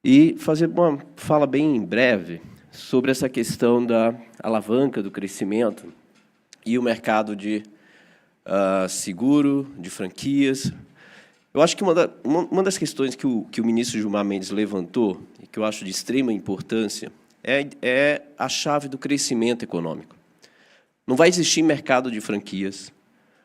e fazer uma fala bem breve sobre essa questão da alavanca do crescimento e o mercado de seguro, de franquias. Eu acho que uma das questões que o ministro Gilmar Mendes levantou, e que eu acho de extrema importância, é a chave do crescimento econômico. Não vai existir mercado de franquias,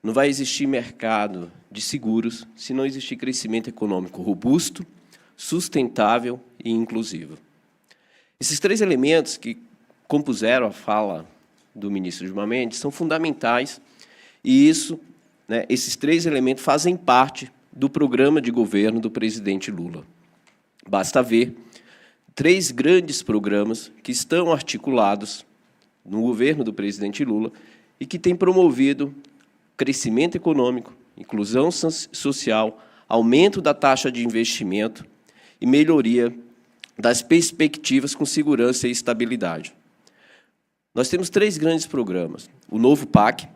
não vai existir mercado de seguros, se não existir crescimento econômico robusto, sustentável e inclusivo. Esses três elementos que compuseram a fala do ministro Gilmar Mendes são fundamentais, e esses três elementos fazem parte do programa de governo do presidente Lula. Basta ver três grandes programas que estão articulados no governo do presidente Lula e que têm promovido crescimento econômico, inclusão social, aumento da taxa de investimento e melhoria das perspectivas com segurança e estabilidade. Nós temos três grandes programas. O novo PAC,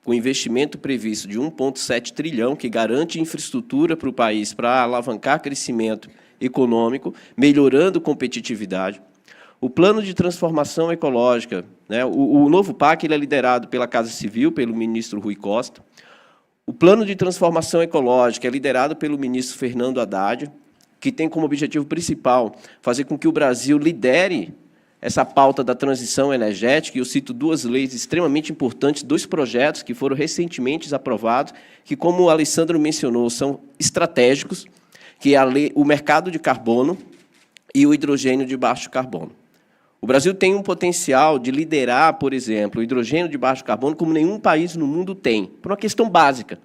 com investimento previsto de 1,7 trilhão, que garante infraestrutura para o país para alavancar crescimento econômico, melhorando competitividade. O plano de transformação ecológica, o novo PAC ele é liderado pela Casa Civil, pelo ministro Rui Costa. O plano de transformação ecológica é liderado pelo ministro Fernando Haddad, que tem como objetivo principal fazer com que o Brasil lidere essa pauta da transição energética, e eu cito duas leis extremamente importantes, dois projetos que foram recentemente aprovados, que, como o Alessandro mencionou, são estratégicos, que é o mercado de carbono e o hidrogênio de baixo carbono. O Brasil tem um potencial de liderar, por exemplo, o hidrogênio de baixo carbono como nenhum país no mundo tem, por uma questão básica.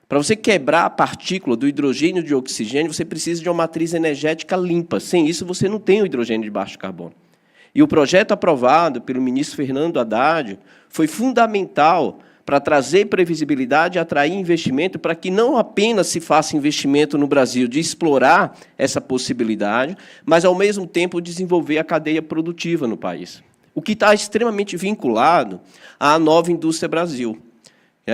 Para você quebrar a partícula do hidrogênio de oxigênio, você precisa de uma matriz energética limpa. Sem isso, você não tem o hidrogênio de baixo carbono. E o projeto aprovado pelo ministro Fernando Haddad foi fundamental para trazer previsibilidade e atrair investimento para que não apenas se faça investimento no Brasil de explorar essa possibilidade, mas, ao mesmo tempo, desenvolver a cadeia produtiva no país. O que está extremamente vinculado à Nova Indústria Brasil,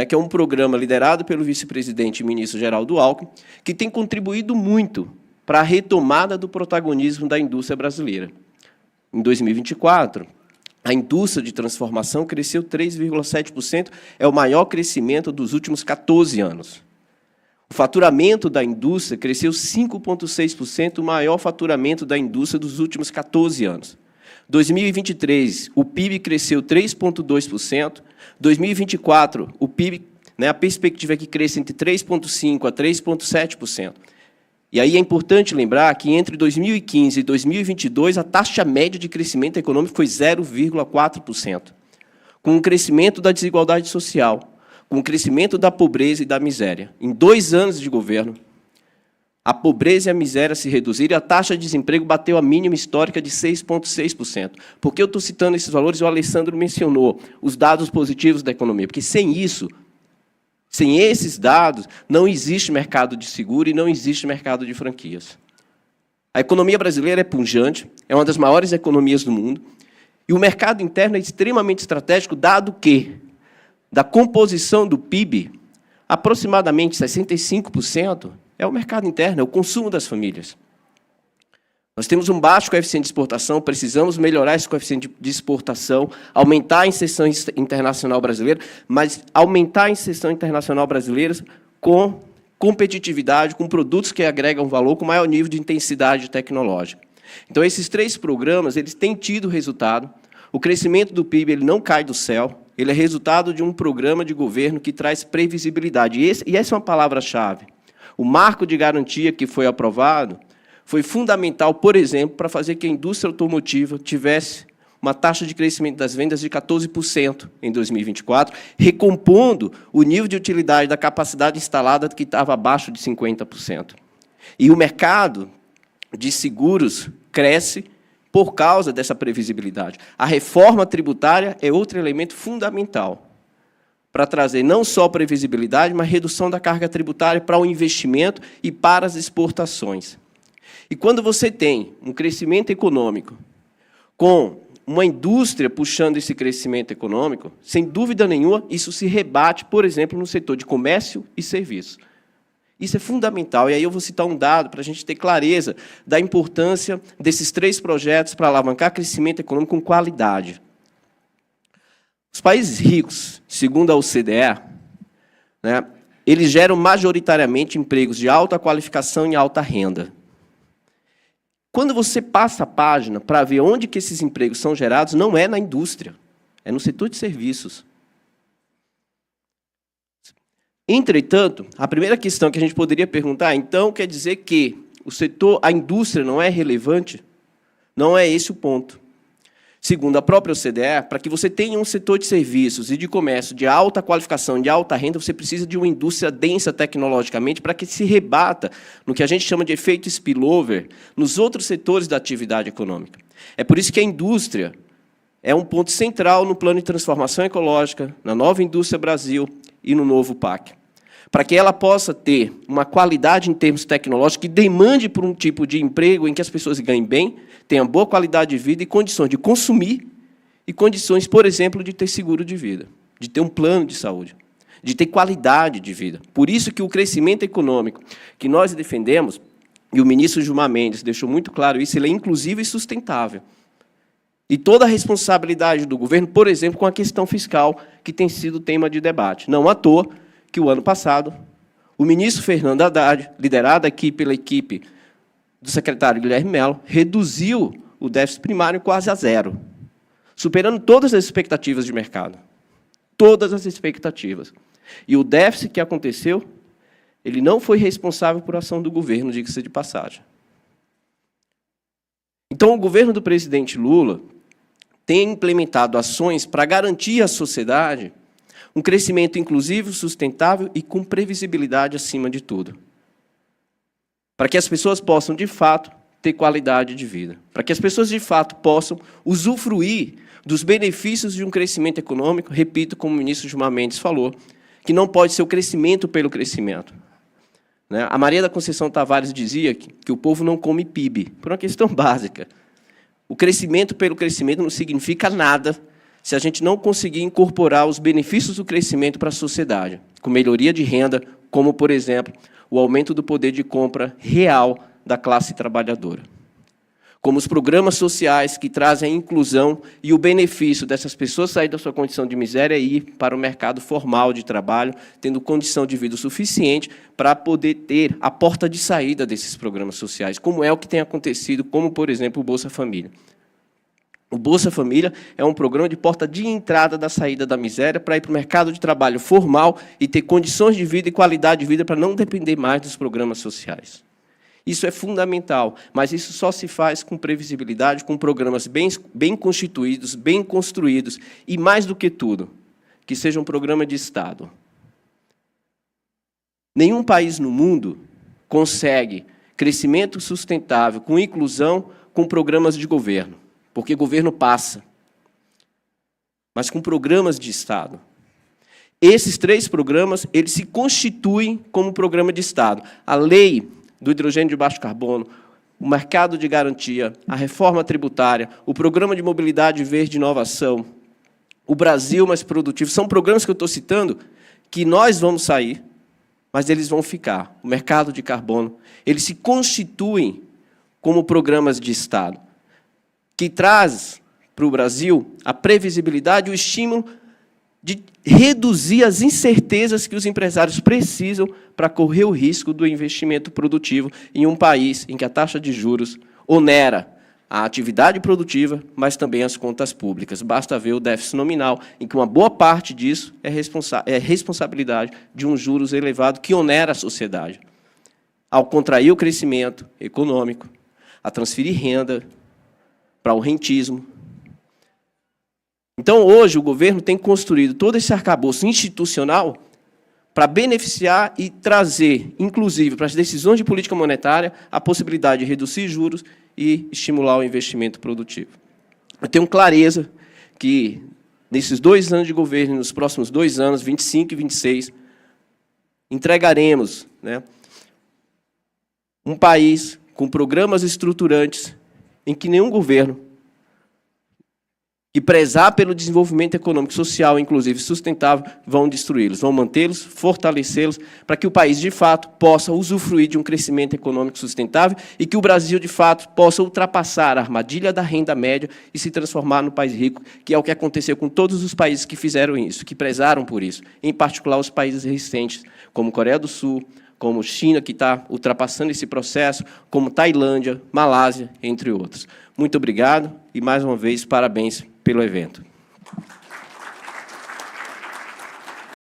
que é um programa liderado pelo vice-presidente e ministro Geraldo Alckmin, que tem contribuído muito para a retomada do protagonismo da indústria brasileira. Em 2024, a indústria de transformação cresceu 3,7%, é o maior crescimento dos últimos 14 anos. O faturamento da indústria cresceu 5,6%, o maior faturamento da indústria dos últimos 14 anos. 2023, o PIB cresceu 3,2%. 2024, o PIB, a perspectiva é que cresça entre 3,5% a 3,7%. E aí é importante lembrar que, entre 2015 e 2022, a taxa média de crescimento econômico foi 0,4%, com o crescimento da desigualdade social, com o crescimento da pobreza e da miséria. Em 2 anos de governo, a pobreza e a miséria se reduziram e a taxa de desemprego bateu a mínima histórica de 6,6%. Por que eu estou citando esses valores? O Alessandro mencionou os dados positivos da economia, porque sem isso, sem esses dados, não existe mercado de seguro e não existe mercado de franquias. A economia brasileira é pujante, é uma das maiores economias do mundo, e o mercado interno é extremamente estratégico, dado que, da composição do PIB, aproximadamente 65% é o mercado interno, é o consumo das famílias. Nós temos um baixo coeficiente de exportação, precisamos melhorar esse coeficiente de exportação, aumentar a inserção internacional brasileira, mas aumentar a inserção internacional brasileira com competitividade, com produtos que agregam valor, com maior nível de intensidade tecnológica. Então, esses três programas eles têm tido resultado. O crescimento do PIB ele não cai do céu, ele é resultado de um programa de governo que traz previsibilidade. E essa é uma palavra-chave. O marco de garantia que foi aprovado foi fundamental, por exemplo, para fazer que a indústria automotiva tivesse uma taxa de crescimento das vendas de 14% em 2024, recompondo o nível de utilidade da capacidade instalada que estava abaixo de 50%. E o mercado de seguros cresce por causa dessa previsibilidade. A reforma tributária é outro elemento fundamental para trazer não só previsibilidade, mas redução da carga tributária para o investimento e para as exportações. E quando você tem um crescimento econômico com uma indústria puxando esse crescimento econômico, sem dúvida nenhuma, isso se rebate, por exemplo, no setor de comércio e serviços. Isso é fundamental, e aí eu vou citar um dado para a gente ter clareza da importância desses 3 projetos para alavancar crescimento econômico com qualidade. Os países ricos, segundo a OCDE, né, eles geram majoritariamente empregos de alta qualificação e alta renda. Quando você passa a página para ver onde que esses empregos são gerados, não é na indústria, é no setor de serviços. Entretanto, a primeira questão que a gente poderia perguntar, então, quer dizer que a indústria não é relevante? Não é esse o ponto. Segundo a própria OCDE, para que você tenha um setor de serviços e de comércio de alta qualificação, de alta renda, você precisa de uma indústria densa tecnologicamente para que se rebata no que a gente chama de efeito spillover nos outros setores da atividade econômica. É por isso que a indústria é um ponto central no plano de transformação ecológica, na nova Indústria Brasil e no novo PAC. Para que ela possa ter uma qualidade em termos tecnológicos que demande por um tipo de emprego em que as pessoas ganhem bem, tenham boa qualidade de vida e condições de consumir e condições, por exemplo, de ter seguro de vida, de ter um plano de saúde, de ter qualidade de vida. Por isso que o crescimento econômico que nós defendemos, e o ministro Gilmar Mendes deixou muito claro isso, ele é inclusivo e sustentável. E toda a responsabilidade do governo, por exemplo, com a questão fiscal, que tem sido tema de debate. Não à toa que, o ano passado, o ministro Fernando Haddad, liderado aqui pela equipe do secretário Guilherme Mello, reduziu o déficit primário quase a 0, superando todas as expectativas de mercado. Todas as expectativas. E o déficit que aconteceu, ele não foi responsável por ação do governo, diga-se de passagem. Então, o governo do presidente Lula tem implementado ações para garantir à sociedade um crescimento inclusivo, sustentável e com previsibilidade acima de tudo. Para que as pessoas possam, de fato, ter qualidade de vida. Para que as pessoas, de fato, possam usufruir dos benefícios de um crescimento econômico, repito, como o ministro Gilmar Mendes falou, que não pode ser o crescimento pelo crescimento. A Maria da Conceição Tavares dizia que o povo não come PIB, por uma questão básica. O crescimento pelo crescimento não significa nada se a gente não conseguir incorporar os benefícios do crescimento para a sociedade, com melhoria de renda, como, por exemplo, o aumento do poder de compra real da classe trabalhadora. Como os programas sociais que trazem a inclusão e o benefício dessas pessoas sair da sua condição de miséria e ir para o mercado formal de trabalho, tendo condição de vida suficiente para poder ter a porta de saída desses programas sociais, como é o que tem acontecido, como, por exemplo, o Bolsa Família. O Bolsa Família é um programa de porta de entrada da saída da miséria para ir para o mercado de trabalho formal e ter condições de vida e qualidade de vida para não depender mais dos programas sociais. Isso é fundamental, mas isso só se faz com previsibilidade, com programas bem constituídos, bem construídos e, mais do que tudo, que seja um programa de Estado. Nenhum país no mundo consegue crescimento sustentável, com inclusão, com programas de governo. Porque governo passa, mas com programas de Estado. Esses 3 programas, eles se constituem como programa de Estado. A lei do hidrogênio de baixo carbono, o mercado de garantia, a reforma tributária, o programa de mobilidade verde e inovação, o Brasil mais produtivo, são programas que eu estou citando que nós vamos sair, mas eles vão ficar. O mercado de carbono, eles se constituem como programas de Estado, que traz para o Brasil a previsibilidade e o estímulo de reduzir as incertezas que os empresários precisam para correr o risco do investimento produtivo em um país em que a taxa de juros onera a atividade produtiva, mas também as contas públicas. Basta ver o déficit nominal, em que uma boa parte disso é responsabilidade de um juros elevado que onera a sociedade. Ao contrair o crescimento econômico, a transferir renda para o rentismo. Então, hoje, o governo tem construído todo esse arcabouço institucional para beneficiar e trazer, inclusive, para as decisões de política monetária, a possibilidade de reduzir juros e estimular o investimento produtivo. Eu tenho clareza que, nesses 2 anos de governo, nos próximos 2 anos, 25 e 26, entregaremos um país com programas estruturantes em que nenhum governo que prezar pelo desenvolvimento econômico, social, inclusive sustentável, vão destruí-los, vão mantê-los, fortalecê-los, para que o país, de fato, possa usufruir de um crescimento econômico sustentável e que o Brasil, de fato, possa ultrapassar a armadilha da renda média e se transformar no país rico, que é o que aconteceu com todos os países que fizeram isso, que prezaram por isso, em particular os países recentes, como Coreia do Sul, como China, que está ultrapassando esse processo, como Tailândia, Malásia, entre outros. Muito obrigado e, mais uma vez, parabéns pelo evento.